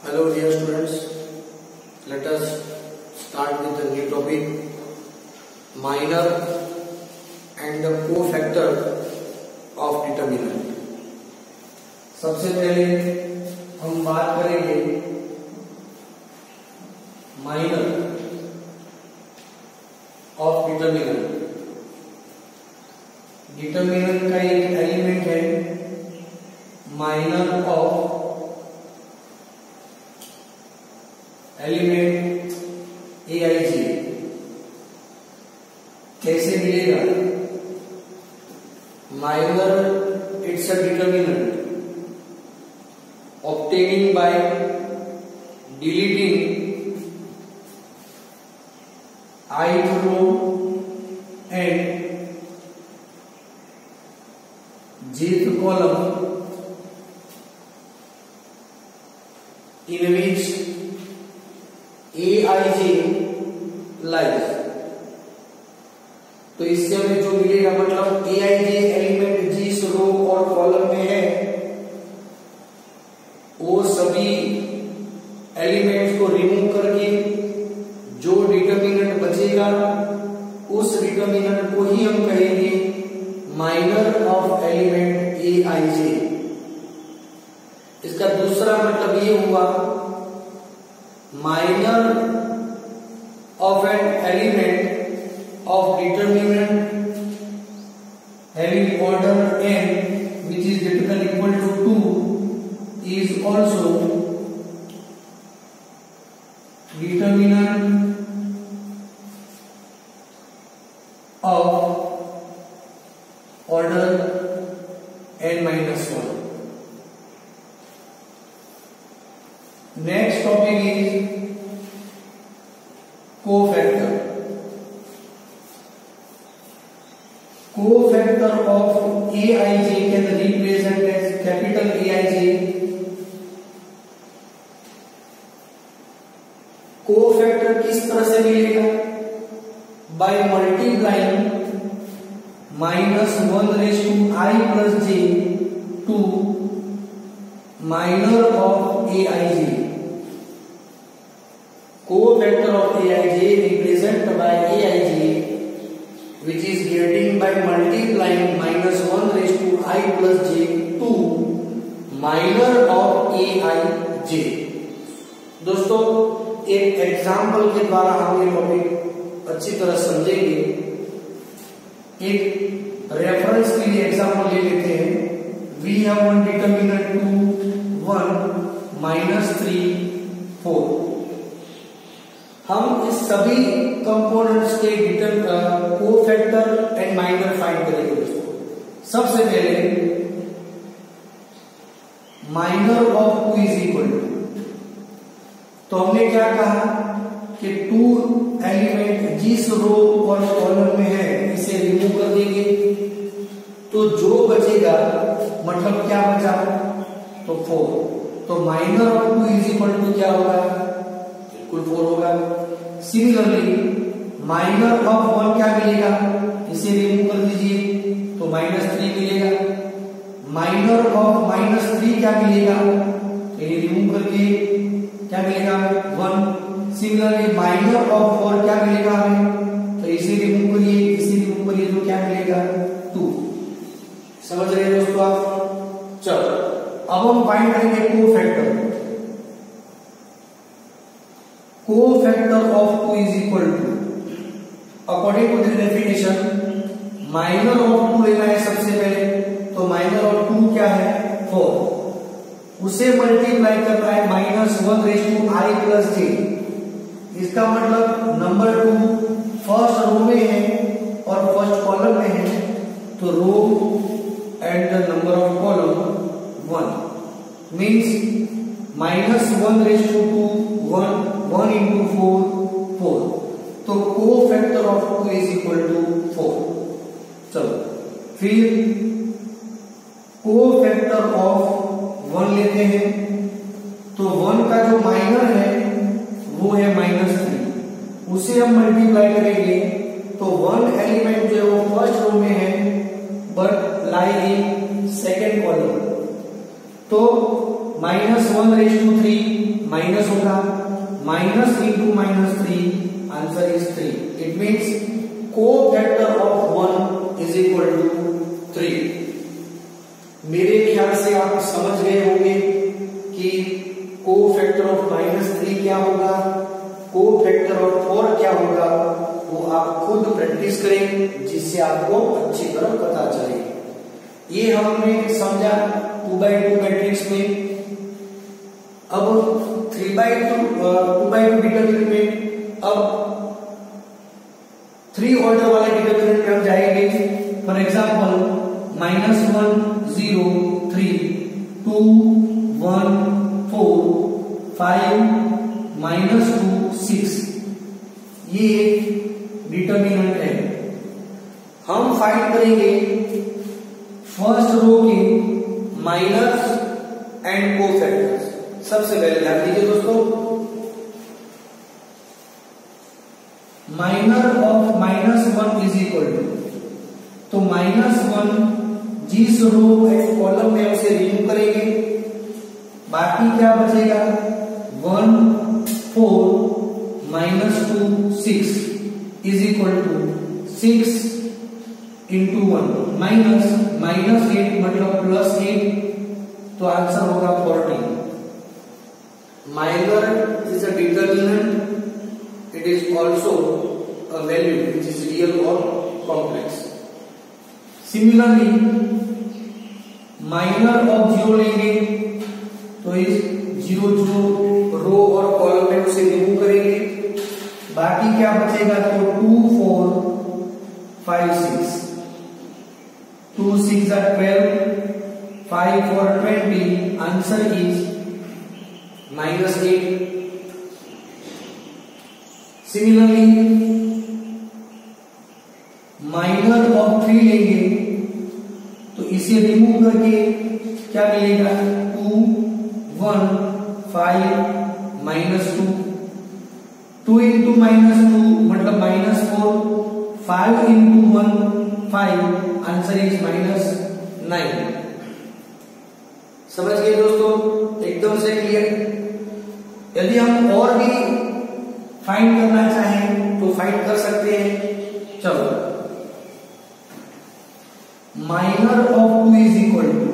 Hello dear students, let us start with the new topic, minor and the cofactor of determinant. सबसे पहले हम बात करेंगे minor of determinant. Determinant का एक एलिमेंट है माइनर ऑफ एलिमेंट AIJ. कैसे मिलेगा? Minor it's a determinant obtaining by deleting ith row and jth column in which AIJ lies. तो इससे हमें जो मिलेगा मतलब AIJ एलिमेंट जिस रो और कॉलम में है वो सभी एलिमेंट्स को रिमूव करके जो डिटरमिनेंट बचेगा उस डिटरमिनेंट को ही हम कहेंगे माइनर ऑफ एलिमेंट AIJ. इसका दूसरा मतलब ये हुआ minor of an element of determinant having order n which is greater than equal to 2 is also determinant of order n-1. Next topic is cofactor. Cofactor of AIJ can represent as capital AIJ. Cofactor किस तरह से मिलेगा? By multiplying -1/i + j to minor of AIJ. Cofactor of AIJ represented by AIJ which is getting by multiplying -1/i + j to minor of AIJ. दोस्तों एक example के द्वारा हम ये टॉपिक अच्छी तरह समझेंगे. एक रेफरेंस के लिए एग्जाम्पल ले लेते हैं. We have one determinant 2 1 -3 4. हम इस सभी कंपोनेंट्स के कोफैक्टर एंड माइनर फाइंड करेंगे. दोस्तों सबसे पहले minor of 2 is equal to, तो हमने क्या कहा कि 2 एलिमेंट जिस रो और कॉलम में है इसे रिमूव कर देंगे तो जो बचेगा मतलब क्या बचा तो 4. तो minor of 2 is equal to क्या होगा? बिल्कुल 4 होगा. सिमिलरली माइनर ऑफ 1 क्या मिलेगा? इसे रिमूव कर दीजिए तो -3 मिलेगा. माइनर ऑफ -3 क्या मिलेगा? तो ये रिमूव करके क्या मिलेगा? 1. सिमिलरली माइनर ऑफ 4 क्या मिलेगा हमें? तो इसे रिमूव करिए, इसे रिमूव करिए तो क्या मिलेगा? 2. समझ रहे हैं दोस्तों आप? चलो अब हम फाइंड करेंगे cofactor. Cofactor of 2 is equal to, according to the definition minor of 2 लेना है सबसे पहले. तो माइनर ऑफ 2 क्या है? 4. उसे मल्टीप्लाई करना है -1/i + j. इसका मतलब नंबर 2 फर्स्ट रो में है और फर्स्ट कॉलम में है तो row and the number of column 1 means -1/2 1 into 4 तो cofactor of 2 is equal to 4. चलो फिर कोफैक्टर ऑफ 1 लेते हैं तो 1 का जो माइनर है वो है -3. उसे हम मल्टीप्लाई करेंगे तो 1 एलिमेंट जो है वो फर्स्ट रो में है but lie in second column. तो -1/3 माइनस होगा, minus into minus 3, answer is 3. It means cofactor of 1 is equal to 3. मेरे ख्याल से आप समझ गए होंगे कि कोफैक्टर ऑफ -3 क्या होगा, कोफैक्टर ऑफ 4 क्या होगा. वो आप खुद प्रैक्टिस करें जिससे आपको अच्छी तरह पता चले. ये हमने समझा 2x2 मैट्रिक्स में. अब 2x2 डिटरमिनेंट, अब 3 ऑर्डर वाले डिटरमिनेंट में हम जाएंगे. For example -1 0 3 2 1 4 5 -2 6. ये डिटरमिनेंट है. हम फाइंड करेंगे फर्स्ट रो के माइनस एंड कोफैक्टर्स. सबसे पहले ध्यान दीजिए दोस्तों, minor of -1 is equal to, तो -1 जिस रो एंड कॉलम में उसे रिमूव करेंगे, बाकी क्या बचेगा 1 4 -2 6 इज इक्वल टू 6 इंटू 1 -8 मतलब +8, तो आंसर होगा 14. Minor is a determinant, it is also a value which is real और कॉम्प्लेक्स. सिमिलरली माइनर ऑफ 0 लेंगे तो इस 0 जो रो और कॉलम में उसे रिमूव करेंगे, बाकी क्या बचेगा, तो 2 4 5 6, 2 6 are 12, 5 4 20, answer is -8. Similarly, minor of 3 लेंगे तो इसे रिमूव करके क्या मिलेगा, 2 1 5 -2, 2 इंटू -2 मतलब -4, 5 इंटू 1 5, आंसर इज -9. समझ गए दोस्तों, एकदम से क्लियर. यदि हम और भी फाइंड करना चाहें तो फाइंड कर सकते हैं. चलो, minor of 2 is equal to,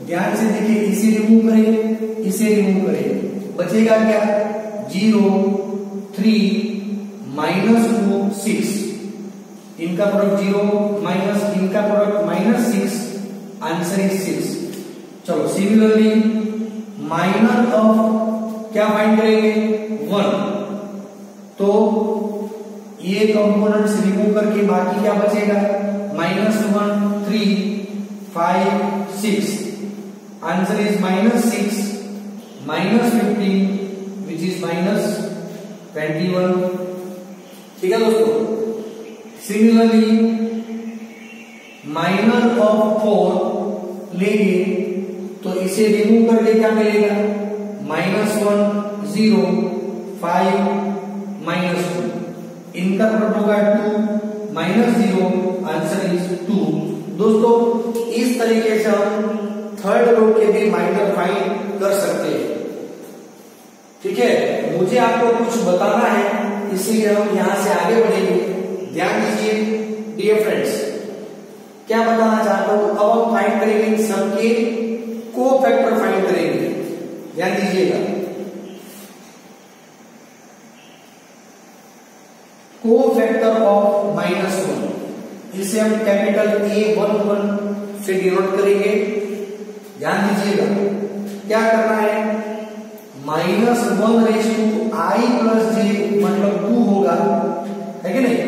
ध्यान से देखिए, इसे रिमूव करें, इसे रिमूव करें, बचेगा क्या 0 3 -2 6, इनका प्रोडक्ट 0 माइनस इनका प्रोडक्ट -6, आंसर इज 6. चलो, सिमिलरली माइनर ऑफ क्या फाइंड करेंगे 1, तो ये कंपोनेंट्स रिमूव करके बाकी क्या बचेगा, -1 3 5 6, आंसर इज -6 -15 विच इज -21. ठीक है दोस्तों. सिमिलरली माइनर ऑफ 4 लेंगे तो इसे रिमूव करके क्या मिलेगा, -1 0 5 -2, इनका प्रोडक्ट होगा 2 -0, आंसर इज 2. दोस्तों, इस तरीके से हम थर्ड रो के भी माइनर फाइंड कर सकते हैं. ठीक है, मुझे आपको कुछ बताना है, इसीलिए हम यहां से आगे बढ़ेंगे. ध्यान दीजिए डियर फ्रेंड्स, क्या बताना चाहता हूं. अब हम फाइंड करेंगे सबके कोफैक्टर फाइंड करेंगे. ध्यान दीजिएगा, कोफैक्टर ऑफ -1, इसे हम कैपिटल A11 से डिनोट करेंगे. ध्यान दीजिएगा, क्या करना है, -1 I + j मतलब 2 होगा, है कि नहीं,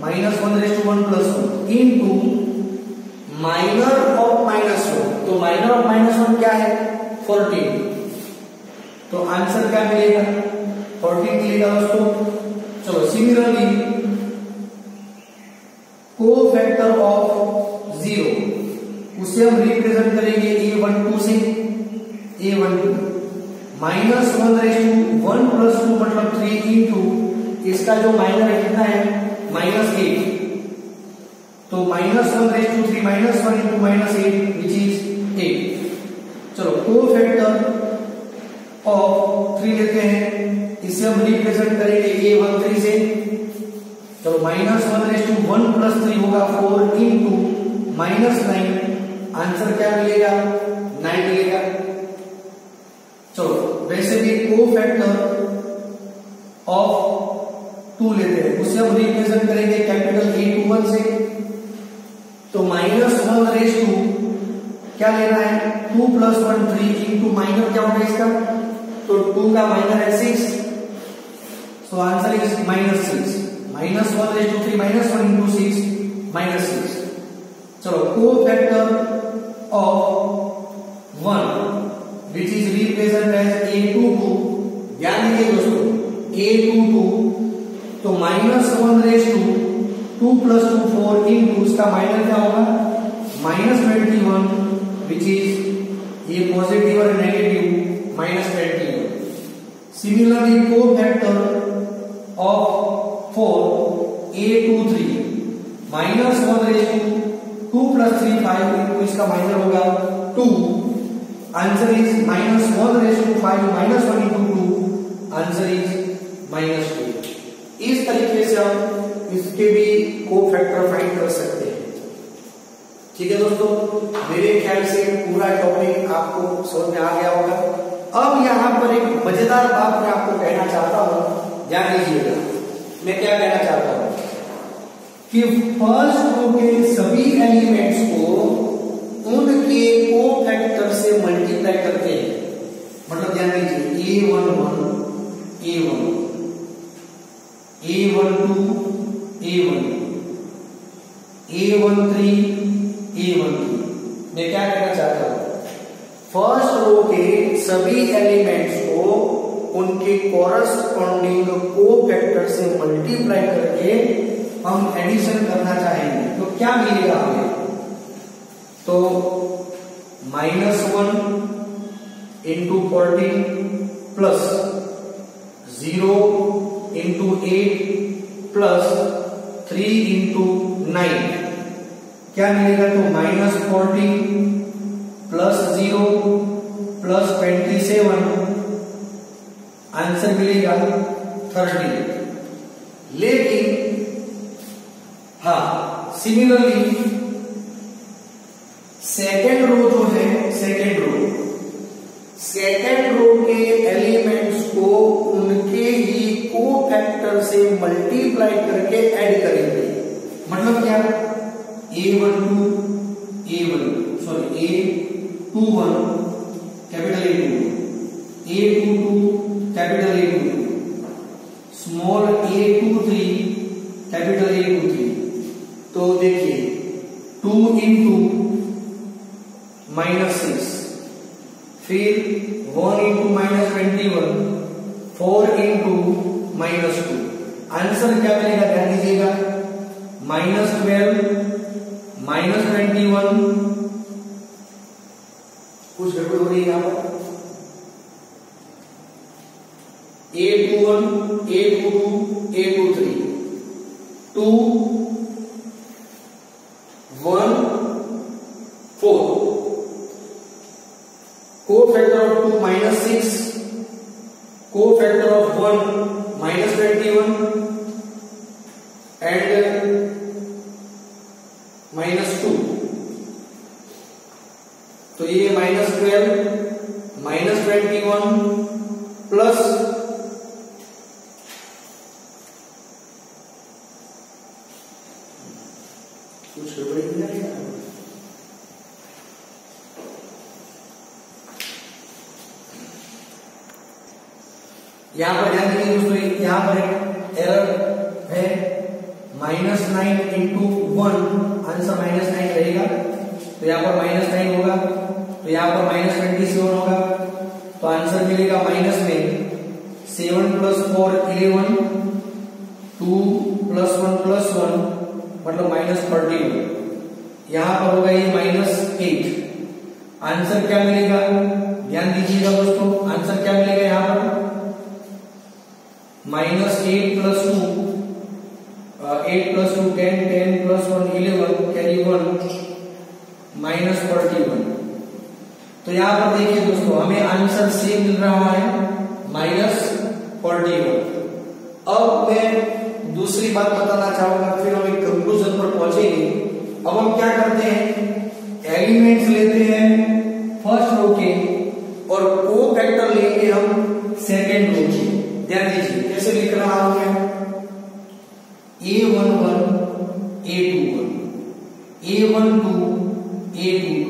-1 + 1 इंटू माइनर ऑफ -1, तो माइनर ऑफ -1 क्या है 14, तो आंसर क्या मिलेगा 14 मिलेगा दोस्तों. चलो, सिमिलरली कोफैक्टर ऑफ 0, उसे हम रिप्रेजेंट करेंगे A12 से. A12 -1 + 2 मतलब 3 इंटू इसका जो माइनर है कितना है -8, तो -1 × 3 -1 इंटू -8 विच इज 8. चलो, कोफैक्टर ऑफ 3 लेते हैं, इसे हम रिप्रेजेंट करेंगे A13 से। तो -1/1 + 3 होगा 4 × -9, आंसर क्या मिलेगा? 9 मिलेगा। चलो वैसे भी कोफैक्टर ऑफ 2 लेते हैं, उसे हम रिप्रेजेंट करेंगे कैपिटल A21 से। तो -1/2 क्या लेना है? 2 + 1 3 इंटू माइनर क्या होगा इसका? तो 2 का माइनर है 6, सो आंसर इज -6। -1/3 -1 इंटू 6 -6। चलो cofactor of 1 which is represent as A22, ध्यान दीजिए दोस्तों A22, तो -1/2 2 + 2 4 इंटू उसका माइनर क्या होगा? -21 विच इज ये पॉजिटिव और negative -21। Similarly cofactor of 4 A23 -1/2 2 + 3 5 into इसका माइनर होगा 2, answer is -1/5 -1 into 2, answer is -2। इस तरीके से हम इसके भी कोफैक्टर फाइंड कर सकते हैं। ठीक है दोस्तों, मेरे ख्याल से पूरा टॉपिक आपको समझ में आ गया होगा। अब यहाँ पर एक मजेदार बात मैं आपको कहना चाहता हूं, ध्यान दीजिएगा। मैं क्या कहना चाहता हूं कि फर्स्ट रो के सभी एलिमेंट्स को उनके कोफैक्टर से मल्टीप्लाई करते हैं। मतलब ध्यान दीजिए A11 A1, A12 A1, A13 A13। मैं क्या कहना चाहता हूं, फर्स्ट रो के सभी एलिमेंट्स को उनके कोरस्पॉन्डिंग कोफैक्टर से मल्टीप्लाई करके हम एडिशन करना चाहेंगे तो क्या मिलेगा हमें? तो -1 into 14 plus 0 into 8 plus 3 into 9 क्या मिलेगा? तो -14 प्लस 0 प्लस 27, आंसर मिलेगा 30। लेकिन हाँ, सिमिलरली सेकेंड रो जो है, सेकेंड रो के एलिमेंट्स को उनके ही कोफैक्टर से मल्टीप्लाई करके ऐड करेंगे। मतलब क्या? A21 capital A22, A22 capital A22, small A23 capital A23। तो देखिए 2 इंटू -6, फिर 1 इंटू -21, 4 इंटू -2, आंसर क्या मिलेगा? ध्यान दीजिएगा -12 -21, कुछ गड़बड़ हो रही है यहां पर। A21 A22 A23 2 1 4, cofactor of 2 -6, cofactor of 1 -21 and -2। तो ये -12 -21 प्लस कुछ गड़बड़ी नहीं है। यहां पर ध्यान दीजिए दोस्तों, यहां पर एक एरर है, -9 इंटू 1, आंसर -9 रहेगा। तो यहां पर -9 होगा, तो यहां पर -27 होगा, तो आंसर मिलेगा माइनस में 7 + 4 11, 2 + 1 + 1 मतलब -31। यहां पर होगा ये -8, आंसर क्या मिलेगा? ध्यान दीजिएगा दोस्तों, आंसर क्या मिलेगा यहां पर? -8 + 2 8 + 2 10 10 + 1 11 कैरी 1 -41। तो यहां पर देखिए दोस्तों, हमें आंसर सेम मिल रहा है -41। अब मैं दूसरी बात बताना चाहूंगा, फिर हम एक कंक्लूजन पर पहुंचेंगे। अब हम क्या करते हैं, एलिमेंट्स लेते हैं फर्स्ट रो के और को फैक्टर लेंगे हम सेकेंड रो के। ध्यान दीजिए कैसे लिख रहा हूं मैं, A11 A21 A12 A22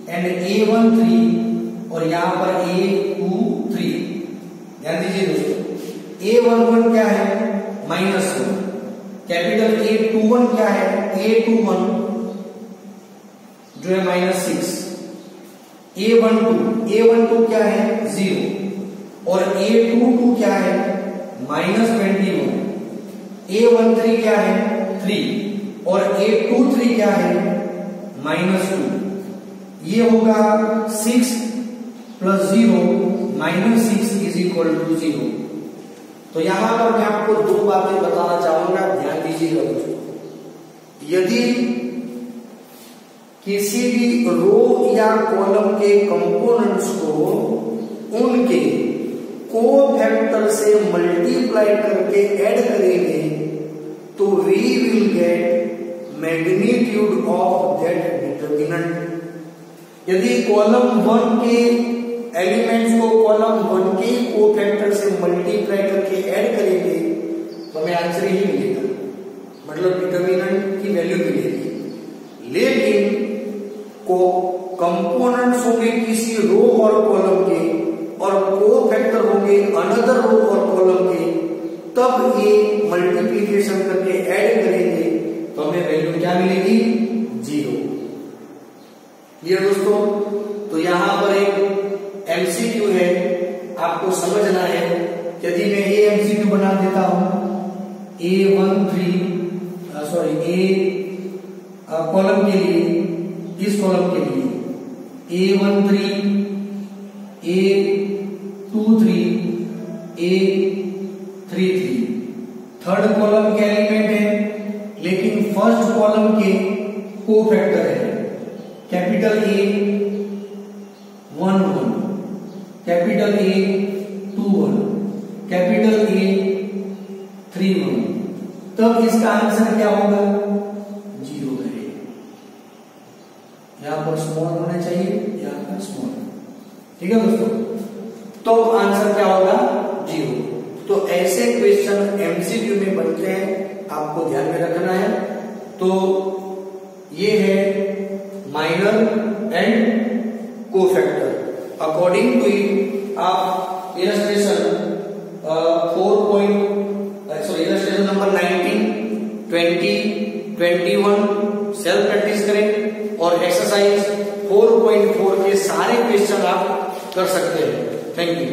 and A13 और यहां पर A23। ध्यान दीजिए दोस्तों, A11 क्या है -1, कैपिटल A21 क्या है A21 जो है -6, A12 क्या है 0 और A22 क्या है -21, A13 क्या है 3 और A23 क्या है -2। ये होगा 6 + 0 -6 = 0। तो यहां पर मैं आपको दो बातें बताना चाहूंगा, ध्यान दीजिएगा दोस्तों। यदि किसी भी रो या कॉलम के कंपोनेंट्स को उनके कोफैक्टर से मल्टीप्लाई करके ऐड करेंगे तो we will get magnitude of that determinant. यदि कॉलम 1 के एलिमेंट्स को कॉलम 1 के कोफैक्टर से मल्टीप्लाई करके ऐड करेंगे तो हमें आंसर ही मिलेगा, मतलब डिटर्मिनेंट की वैल्यू मिलेगी। लेकिन को कंपोनेंट्स होंगे किसी रो और कॉलम के और कोफैक्टर होंगे अनदर रो और कॉलम के, तब ये मल्टीप्लिकेशन करके ऐड करेंगे तो हमें वैल्यू क्या मिलेगी 0। ये दोस्तों, तो यहां पर एक एमसीक्यू है, आपको समझना है। यदि मैं ये एमसीक्यू बना देता हूं A13 कॉलम के लिए, इस कॉलम के लिए A13 A23 A33 third column के एलिमेंट है, लेकिन फर्स्ट कॉलम के कोफैक्टर है। Capital A11, capital A21, capital A31, तब इसका आंसर क्या होगा 0 है। यहां पर स्मॉल होना चाहिए, यहां पर स्मॉल। ठीक है दोस्तों, तो आंसर क्या होगा 0। तो ऐसे क्वेश्चन एमसीक्यू में बनते हैं, आपको ध्यान में रखना है। तो ये है minor and cofactor. According to it आप illustration illustration number 19, 20, 21 self practice करें और एक्सरसाइज 4.4 के सारे क्वेश्चन आप कर सकते हैं। Thank you.